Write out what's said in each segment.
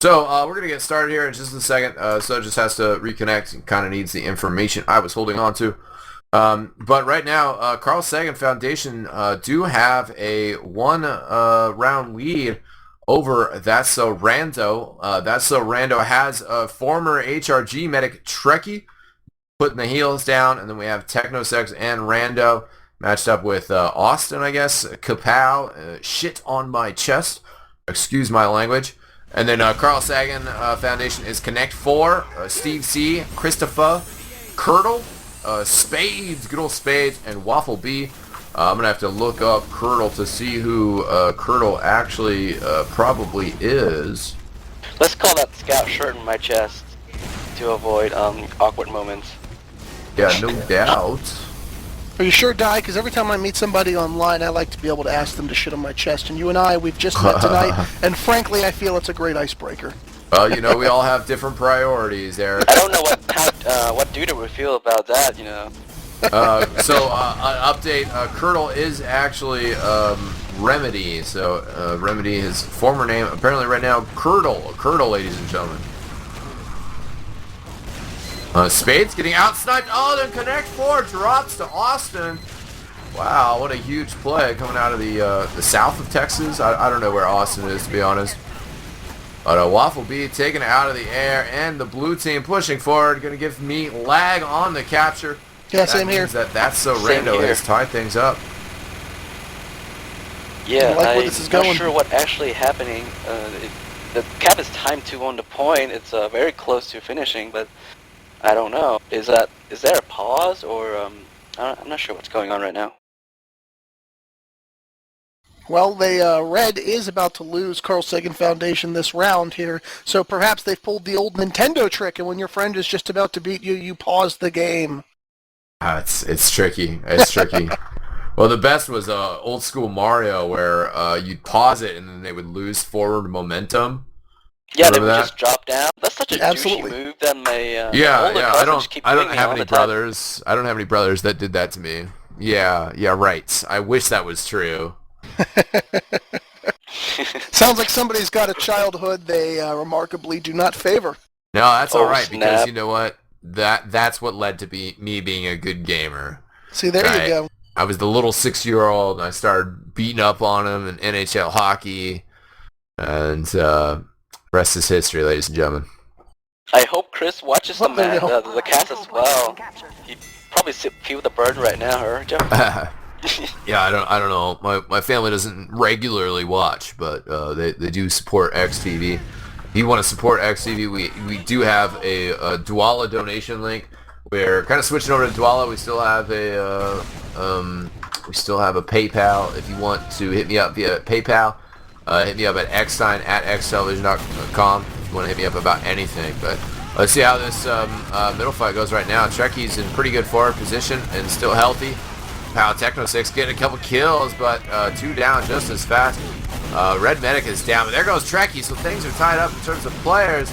So we're going to get started here in just a second. So just has to reconnect and kind of needs the information I was holding on to. But right now, Carl Sagan Foundation do have a one round lead over That's So Rando. That's So Rando has a former HRG medic Trekkie putting the heels down, and then we have Technosex and Rando matched up with Austin, I guess. Kapow, shit on my chest. Excuse my language. And then Carl Sagan Foundation is Connect 4, Steve C, Christopher, Curdle, Spades, good old Spades, and Waffle B. I'm going to have to look up Curdle to see who Curdle actually probably is. Let's call that scout shirt in my chest to avoid awkward moments. Yeah, no doubt. Are you sure, Di? Because every time I meet somebody online, I like to be able to ask them to shit on my chest. And you and I, we've just met tonight, and frankly, I feel it's a great icebreaker. Well, you know, we all have different priorities, Eric. I don't know what Duder would feel about that, you know. So, an update, Curdle is actually Remedy. So, Remedy, his former name, apparently right now, Curdle, ladies and gentlemen. Spades getting out-sniped. Oh, then Connect 4 drops to Austin. Wow, what a huge play coming out of the south of Texas. I don't know where Austin is, to be honest. But Waffle B taking it out of the air, and the blue team pushing forward. Going to give me lag on the capture. Yeah, same here. That's So Rando has tied things up. Yeah, I like where this is I'm going. not sure what actually happening. The cap is timed 2 on the point. It's very close to finishing, but I don't know. Is there a pause, or I'm not sure what's going on right now. Well, Red is about to lose Carl Sagan Foundation this round here, so perhaps they've pulled the old Nintendo trick, and when your friend is just about to beat you, you pause the game. It's tricky. It's tricky. Well, the best was old school Mario, where you'd pause it and then they would lose forward momentum. Yeah, Remember they would that? just drop down. That's such a Absolutely. douchey move that my Yeah. I don't have any time. brothers. I don't have any brothers that did that to me. Yeah, right. I wish that was true. Sounds like somebody's got a childhood they remarkably do not favor. No, that's all right, snap. because you know what? That's what led to me being a good gamer. See, there Right. you go. I was the little 6-year-old, and I started beating up on him in NHL hockey, and rest is history, ladies and gentlemen. I hope Chris watches Well, there you go. the cast as well. He probably feel the burden right now, huh, Joe? Yeah, I don't know. My family doesn't regularly watch, but they do support eXtv. If you want to support eXtv, we do have a Dwala donation link. We're kind of switching over to Dwala. We still have a PayPal. If you want to hit me up via PayPal, hit me up at eXtelevision.com if you want to hit me up about anything. But let's see how this middle fight goes right now. Trekkie's in pretty good forward position and still healthy. Pow Techno6 getting a couple kills, but 2 down just as fast. Red Medic is down, but there goes Trekkie, so things are tied up in terms of players.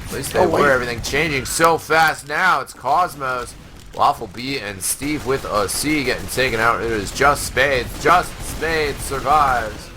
At least they were. Everything changing so fast now. It's Cosmos, Waffle B, and Steve with a C getting taken out. It is just Spades. Just Spades survives.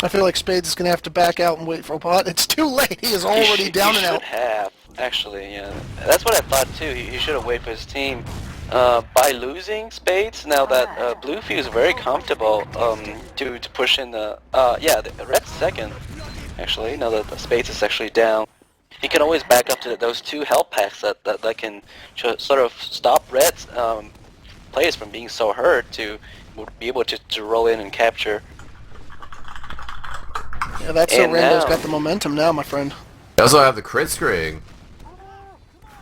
I feel like Spades is going to have to back out and wait for a pot. It's too late. He is already down and out. He should have, actually, yeah. That's what I thought, too. He should have waited for his team. By losing Spades, now that Blue feels very comfortable to push in the Red second, actually, now that the Spades is actually down. He can always back up to those 2 health packs that can sort of stop Red's players from being so hurt to be able to roll in and capture. Yeah, that's so Rando's got the momentum now, my friend. They also have the crit screen.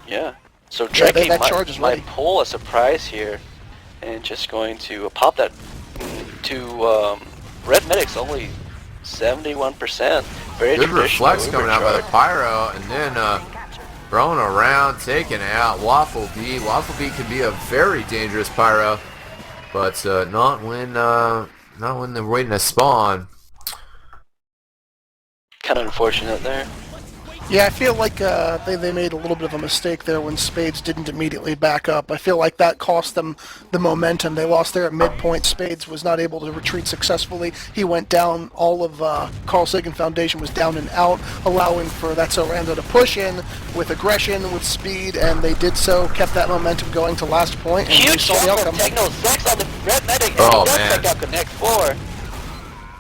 Yeah. So Trekkie might pull a surprise here, and just going to pop that to Red Medic's only 71%. Very good reflex coming out by the Pyro, and then throwing around, taking out Waffle B. Waffle B could be a very dangerous Pyro, but not when they're waiting to spawn. Kind of unfortunate there. Yeah, I feel like they made a little bit of a mistake there when Spades didn't immediately back up. I feel like that cost them the momentum. They lost there at midpoint. Spades was not able to retreat successfully. He went down. All of Carl Sagan Foundation was down and out, allowing for that Rando to push in with aggression, with speed, and they did so, kept that momentum going to last point, and we Huge saw the shot outcome. from Techno 6 on the Red Medic, and Oh, he does man. take out Connect 4.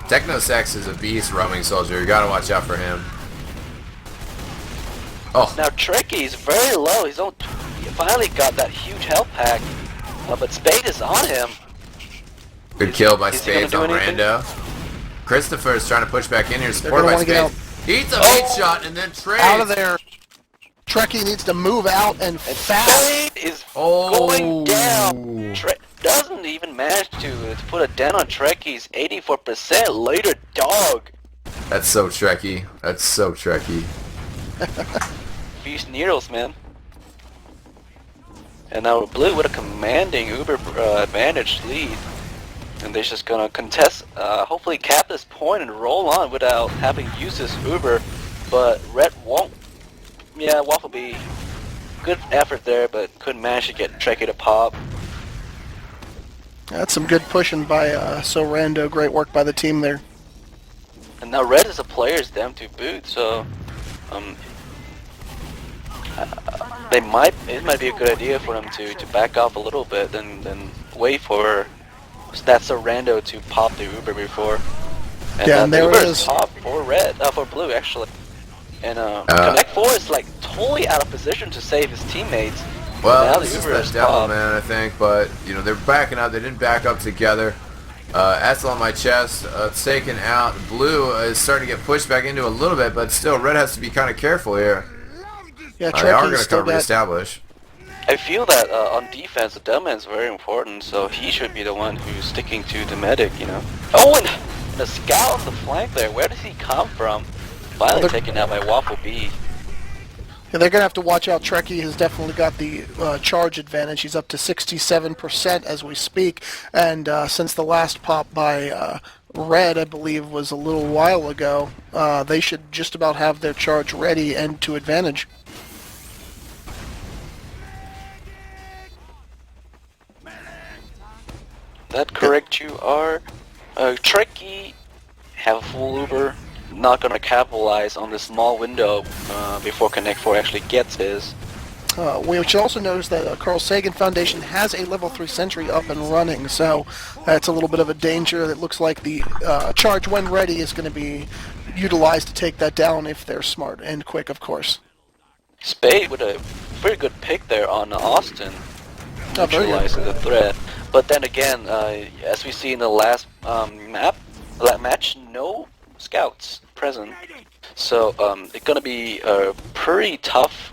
Technosex is a beast roaming soldier. You gotta watch out for him. Oh, Now Tricky is very low. He finally got that huge health pack, but Spade is on him. good kill by Is he gonna Spades do on anything? Rando. Christopher is trying to push back in here, supported gonna by wanna get Spades. Eats a bait shot and then trades. Out of there. Trekkie needs to move out and And fast. Spade is Oh. going down. Doesn't even manage to put a dent on Trekkie's 84% later dog. That's so Trekkie. That's so Trekkie. Fuse needles, man. And now Blue with a commanding Uber advantage lead. And they're just gonna contest, hopefully cap this point and roll on without having to use this Uber. But Red won't. Yeah, Waffle B. Good effort there, but couldn't manage to get Trekkie to pop. That's some good pushing by Rando. Great work by the team there. And now Red is a player's damn to boot, so it might be a good idea for them to back off a little bit, then wait for that Rando to pop the Uber before. And, Yeah, and the there Uber it is is. pop for for Blue actually. And Connect 4 is like totally out of position to save his teammates. Well, now it's the just Uber that is demo, pop. man, I think. But, you know, they're backing up. They didn't back up together. Astle on my chest. It's taken out. Blue is starting to get pushed back into a little bit, but still, Red has to be kind of careful here. Yeah, They are going Trekkie's to still kind of got. reestablish. I feel that on defense, the Deadman is very important, so he should be the one who's sticking to the medic, you know. Oh, and the scout on the flank there, where does he come from? Finally Well, taken out by Waffle B. Yeah, they're going to have to watch out. Trekkie has definitely got the charge advantage. He's up to 67% as we speak. And since the last pop by Red, I believe, was a little while ago, they should just about have their charge ready and to advantage. That correct you are. Tricky, have a full Uber, not gonna capitalize on the small window before Connect 4 actually gets his. We should also notice that Carl Sagan Foundation has a level 3 sentry up and running, so that's a little bit of a danger. It looks like the charge, when ready, is going to be utilized to take that down if they're smart and quick, of course. Spade with a very good pick there on Austin, Oh, very good. neutralizing the threat. But then again, as we see in the last match, no scouts present. So it's gonna be pretty tough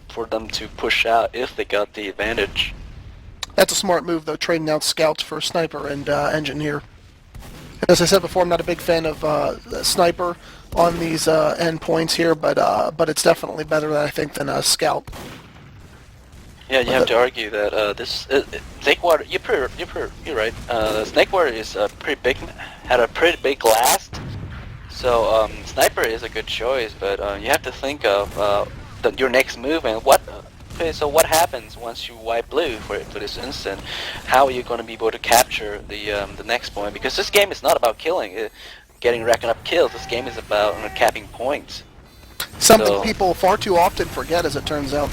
for them to push out if they got the advantage. That's a smart move, though, trading out scouts for sniper and engineer. As I said before, I'm not a big fan of sniper on these endpoints here, but it's definitely better, I think, than a scout. Yeah, you have to argue that Snakewater. You're right. Snakewater is pretty big, had a pretty big last. So sniper is a good choice, but you have to think of your next move and what. Okay, so what happens once you wipe Blue for this instant? How are you going to be able to capture the next point? Because this game is not about killing, racking up kills. This game is about capping points. Something So- people far too often forget, as it turns out.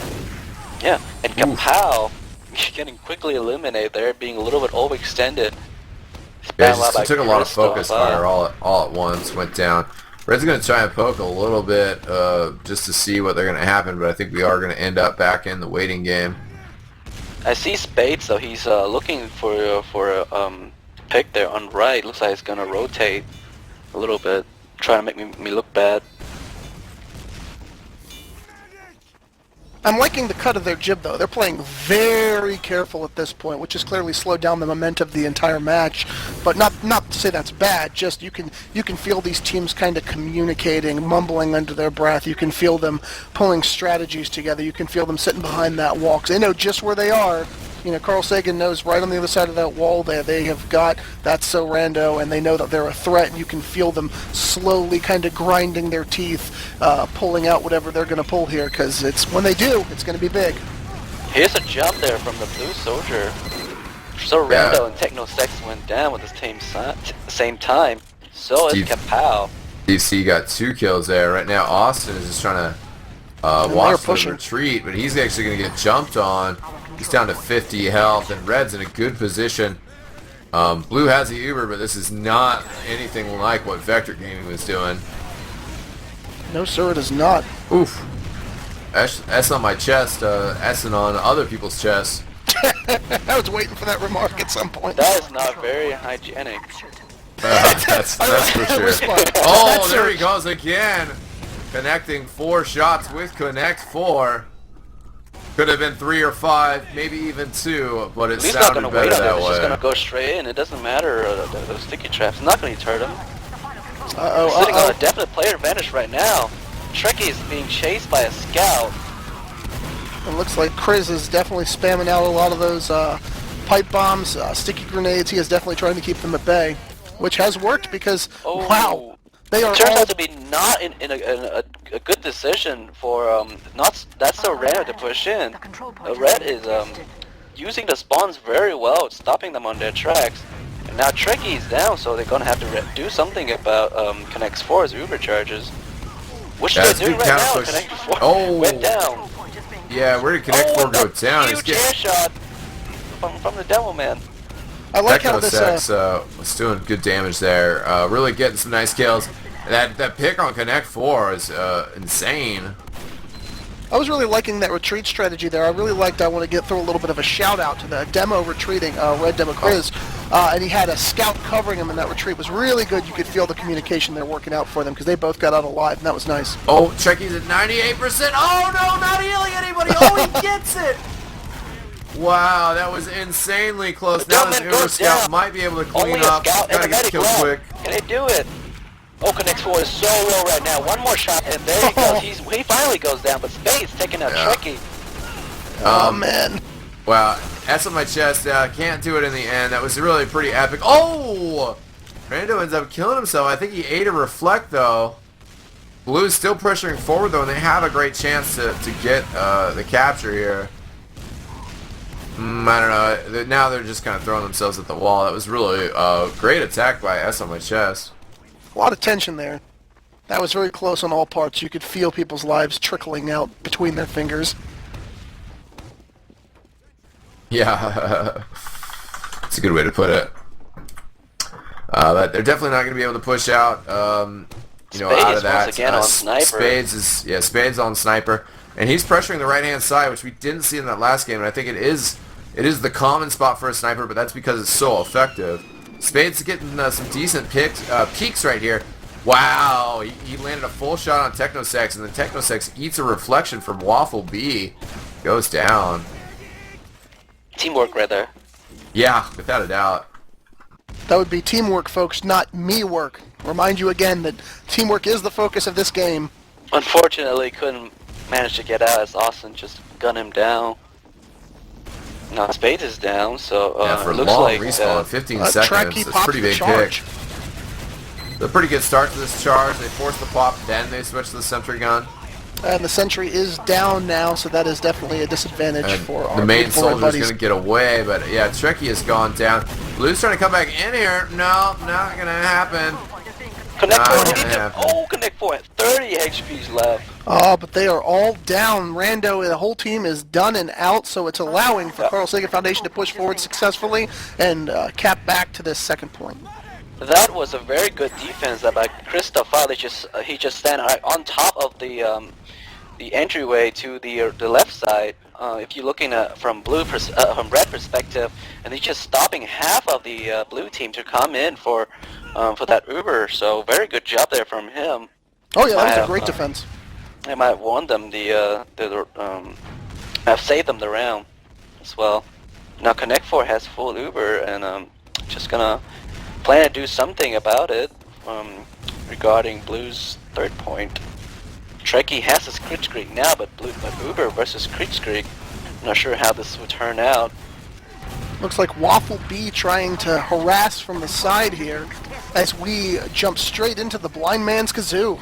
Yeah, and Kapow getting quickly eliminated there, being a little bit overextended. Yeah, Spam out by it took a lot of Crystal, focus fire all at once, went down. Red's going to try and poke a little bit just to see what they're going to happen, but I think we are going to end up back in the waiting game. I see Spades, so he's looking for a pick there on right. Looks like he's going to rotate a little bit, trying to make me look bad. I'm liking the cut of their jib, though. They're playing very careful at this point, which has clearly slowed down the momentum of the entire match. But not to say that's bad. Just you can feel these teams kind of communicating, mumbling under their breath. You can feel them pulling strategies together. You can feel them sitting behind that wall, 'cause they know just where they are. You know, Carl Sagan knows right on the other side of that wall there, they have got that So Rando, and they know that they're a threat, and you can feel them slowly kind of grinding their teeth, pulling out whatever they're going to pull here, because when they do, it's going to be big. Here's a jump there from the blue soldier. So Rando and Techno Sex went down with the same time. So is Kapow. DC got 2 kills there. Right now, Austin is just trying to watch for the retreat, but he's actually going to get jumped on. He's down to 50 health, and Red's in a good position. Blue has the Uber, but this is not anything like what Vector Gaming was doing. No, sir, it is not. Oof. S on my chest, S-ing on other people's chests. I was waiting for that remark at some point. That is not very hygienic. That's for sure. Oh, there he goes again. Connecting 4 shots with Connect 4. Could have been 3 or 5, maybe even 2, but it sounded better that way. He's just going to go straight in. It doesn't matter. The sticky trap's not going to deter him. Sitting on a definite player advantage right now. Trekkie is being chased by a scout. It looks like Chris is definitely spamming out a lot of those pipe bombs, sticky grenades. He is definitely trying to keep them at bay, which has worked because, wow, they are. It turns out to be not in a good decision for that's so rare to push in. Red is using the spawns very well, stopping them on their tracks. And now Trekkie is down, so they're gonna have to do something about Connect 4's Uber charges. Which they're doing right now. Connect 4 went down. Yeah, where did Connect 4 go down? Huge airshot from the Devil Man. I like how this was doing good damage there. Really getting some nice kills. That pick on Connect 4 is insane. I was really liking that retreat strategy there. I really liked. I want to throw a little bit of a shout out to the demo retreating, Red Demo Chris, and he had a scout covering him, and that retreat was really good. You could feel the communication there working out for them because they both got out alive, and that was nice. Oh, Trekkie's at 98%. Oh no, not healing anybody. Oh, he gets it. Wow, that was insanely close. Now this Uber Scout might be able to clean up. Gotta get killed quick. Can they do it? Oh, Connect 4 is so low right now. One more shot, and there he goes. He finally goes down, but Spade's taking out Trekkie. Oh, man. Wow, S on my chest. Can't do it in the end. That was really pretty epic. Oh! Rando ends up killing himself. I think he ate a reflect, though. Blue's still pressuring forward, though, and they have a great chance to get the capture here. I don't know. Now they're just kind of throwing themselves at the wall. That was really a great attack by S on my chest. A lot of tension there. That was very close on all parts. You could feel people's lives trickling out between their fingers. Yeah, that's a good way to put it. But they're definitely not going to be able to push out, out of that. Again on Sniper. Spades on Sniper, and he's pressuring the right-hand side, which we didn't see in that last game. And I think it is the common spot for a sniper, but that's because it's so effective. Spades getting some decent peeks right here. Wow, he landed a full shot on Technosex, and then Technosex eats a reflection from Waffle B. Goes down. Teamwork right there. Yeah, without a doubt. That would be teamwork, folks, not me work. Remind you again that teamwork is the focus of this game. Unfortunately, couldn't manage to get out as Austin just gunned him down. Now Spades is down, so for it looks long like 15 seconds. That's a pretty big pick. It's a pretty good start to this charge. They force the pop, then they switch to the sentry gun. And the sentry is down now, so that is definitely a disadvantage for our the main soldier is buddies. going to get away, but yeah, Trekkie has gone down. Blue's trying to come back in here. No, not going to happen. Connect 4, Connect 4, 30 HPs left. Oh, but they are all down. Rando, the whole team is done and out, so it's allowing for Carl Sagan Foundation to push forward successfully and cap back to this second point. That was a very good defense by Christopher. He just stand right on top of the entryway to the left side. If you're looking at from red perspective, and he's just stopping half of the blue team to come in for that Uber. So very good job there from him. Oh yeah, that was a great defense. They might have won them have saved them the round as well. Now Connect 4 has full Uber, and just gonna plan to do something about it regarding Blue's third point. Trekkie has his crit streak now, but Uber versus crit streak. Not sure how this would turn out. Looks like Waffle B trying to harass from the side here as we jump straight into the blind man's kazoo.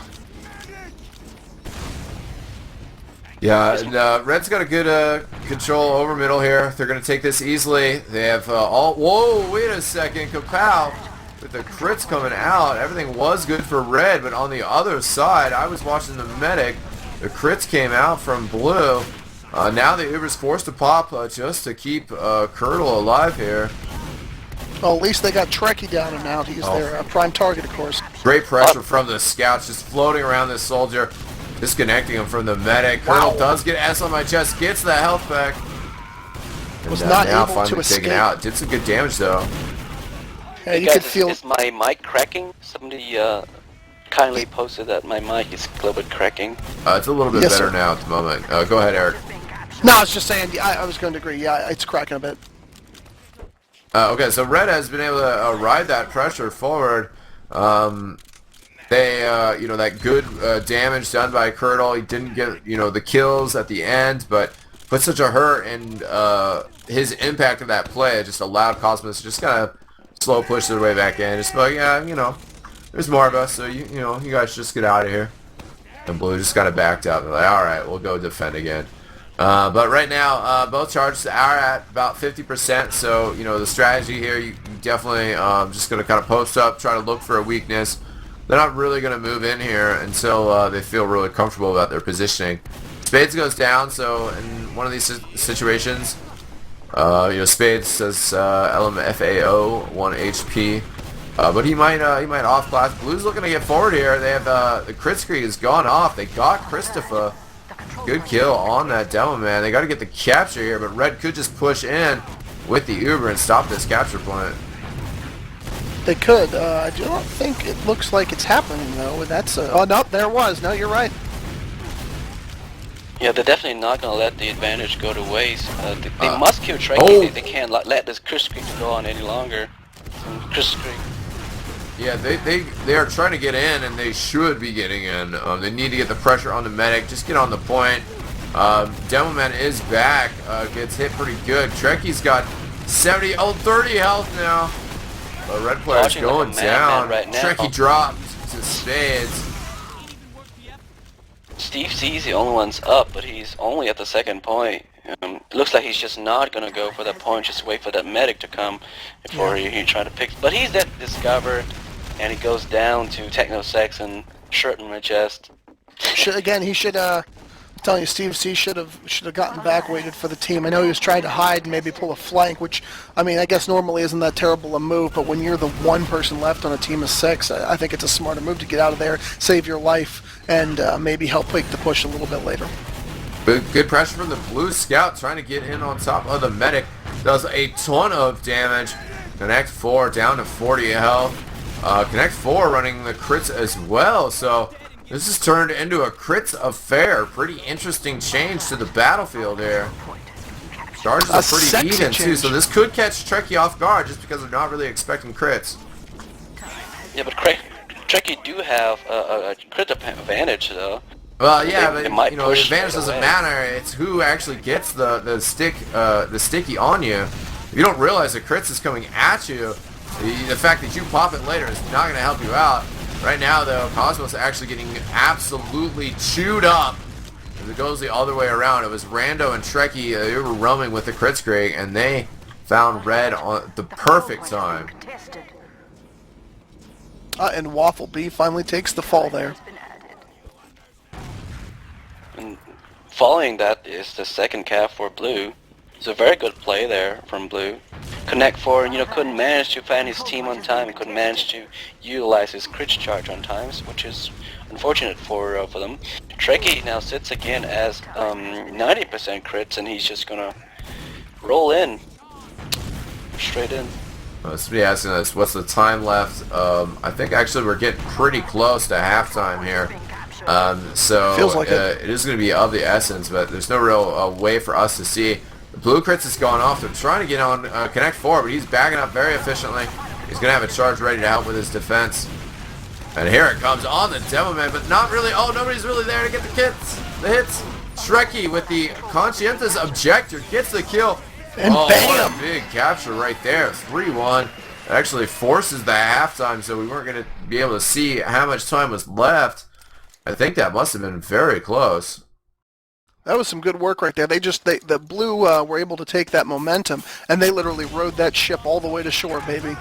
Yeah, and Red's got a good control over middle here. They're going to take this easily. They have all... Whoa, wait a second. Kapow! With the crits coming out, everything was good for Red, but on the other side, I was watching the medic. The crits came out from Blue. Now the Uber's forced to pop just to keep Curdle alive here. Well, at least they got Trekkie down and out. He's their prime target, of course. Great pressure from the scouts, just floating around this soldier, disconnecting him from the medic. Curdle does get S on my chest, gets the health back. Was not now able finally to escape. taken out. Did some good damage though. Yeah, you Guys, could feel... Is my mic cracking? Somebody kindly posted that my mic is a little bit cracking. It's a little bit Yes, better sir. now at the moment. Go ahead, Eric. No, I was just saying, I was going to agree. Yeah, it's cracking a bit. Okay, so Red has been able to ride that pressure forward. They, you know, that good damage done by Curdle. He didn't get, you know, the kills at the end, but put such a hurt, and his impact of that play just allowed Cosmos to just kind of slow push their way back in. Just like, yeah, you know, there's more of us, so you know, you guys just get out of here. And Blue just kind of backed up. They're like, all right, we'll go defend again. But right now, both charges are at about 50%, so, you know, the strategy here, you definitely just going to kind of post up, try to look for a weakness. They're not really going to move in here until they feel really comfortable about their positioning. Spades goes down, so in one of these situations, you know, Spades says LMFAO, 1 HP. But he might off class. Blue's looking to get forward here. They have the crit screen has gone off. They got Christopher. Good kill on that demo man. They got to get the capture here, but Red could just push in with the Uber and stop this capture point. They could. I do not think it looks like it's happening, though. That's oh, no, there was. No, you're right. Yeah, they're definitely not going to let the advantage go to waste. They must kill Trekkie. Oh. They can't let this Chris Creek go on any longer. Chris Creek. Yeah, they are trying to get in, and they should be getting in. They need to get the pressure on the medic. Just get on the point. Demoman is back. Gets hit pretty good. Trekkie's got 30 health now. The Red player's Watching going like a madman down. right now. Trekkie dropped to Spades. Steve C's the only one's up, but he's only at the second point. It looks like he's just not going to go for that point, just wait for that medic to come before he try to pick. But he's that discovered, and he goes down to Technosex and shirt in the chest. He should. I'm telling you, Steve C should have gotten back, waited for the team. I know he was trying to hide and maybe pull a flank, which, I mean, I guess normally isn't that terrible a move, but when you're the one person left on a team of 6, I think it's a smarter move to get out of there, save your life, and maybe help make the push a little bit later. Good pressure from the Blue Scout, trying to get in on top of the medic. Does a ton of damage. Connect 4 down to 40 health. Connect 4 running the crits as well, so this has turned into a crits affair. Pretty interesting change to the battlefield here. Charges are pretty even too, so this could catch Trekkie off guard just because they're not really expecting crits. Yeah, but Trekkie do have a crit advantage, though. Well, yeah, but you know, the push advantage doesn't matter. It's who actually gets the sticky on you. If you don't realize the crits is coming at you, the fact that you pop it later is not going to help you out. Right now, though, Cosmos is actually getting absolutely chewed up. If it goes the other way around, it was Rando and Trekkie. They were roaming with the crit screen, and they found Red on the perfect time. And Waffle B finally takes the fall there. And following that is the second cap for Blue. It's a very good play there from Blue. Connect 4, you know, couldn't manage to find his team on time and couldn't manage to utilize his crit charge on times, which is unfortunate for them. Trekkie now sits again as 90% crits, and he's just gonna roll in, straight in. Somebody asking us, what's the time left? I think actually we're getting pretty close to halftime here. So Feels like it is going to be of the essence, but there's no real way for us to see. The Blue crits has gone off. They're trying to get on Connect 4, but he's backing up very efficiently. He's going to have a charge ready to help with his defense. And here it comes on the Demo Man, but not really. Oh, nobody's really there to get the hits. Trekkie with the conscientious objector gets the kill. And What bam! a big capture right there. 3-1. Actually forces the halftime, so we weren't going to be able to see how much time was left. I think that must have been very close. That was some good work right there. The Blue were able to take that momentum, and they literally rode that ship all the way to shore, baby.